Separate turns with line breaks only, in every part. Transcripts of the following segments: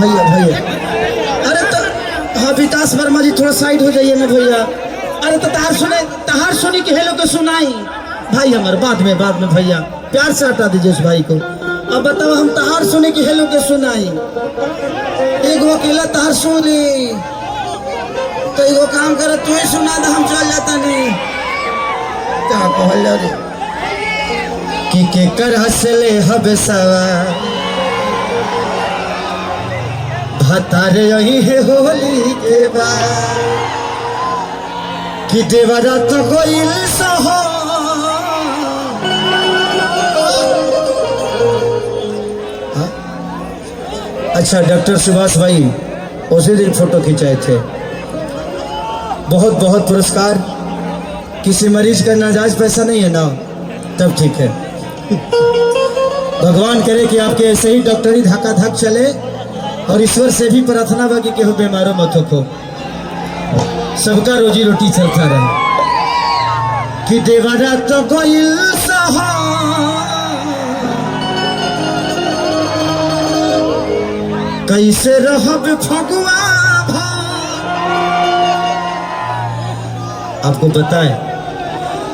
भैया भैया, अरे तो हाँ विकास वर्मा जी थोड़ा साइड हो जाइए ना भैया। अरे तो तहार सुनी के हेलो के सुनाई भाई हमारे बाद में भैया प्यार से हटा दीजिए उस भाई को। अब बताओ हम तहार सुनी के हेलो के सुनाई, एगो अकेला तहार सुनी तो एगो काम करे तू ही सुना दे, हम चल जाता नहीं क्या कहल जा रे कि केकर हंसले हबे सवा भतारे यही है होली के बाद कि देवरा तो कोइल सहो अच्छा डॉक्टर सुभाष भाई उसी दिन फोटो खिंचाए थे, बहुत बहुत पुरस्कार। किसी मरीज का नाजायज पैसा नहीं है ना, तब ठीक है। भगवान करे कि आपके ऐसे ही डॉक्टरी धक्का धक चले और ईश्वर से भी प्रार्थना बा कि केहू बीमारो मत हो, सबका रोजी रोटी चलता रहे। कि देवरा तो कोइल सहा कैसे रहब फगुआ आपको पता है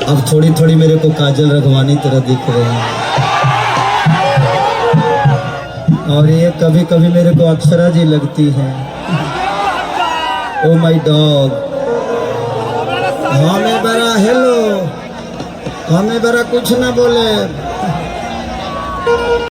अब थोड़ी थोड़ी मेरे को काजल रघवानी तरह दिख रहे हैं, और ये कभी कभी मेरे को अक्षरा जी लगती है। ओ माय डॉग, हमें बड़ा हेलो, हमें बड़ा कुछ ना बोले।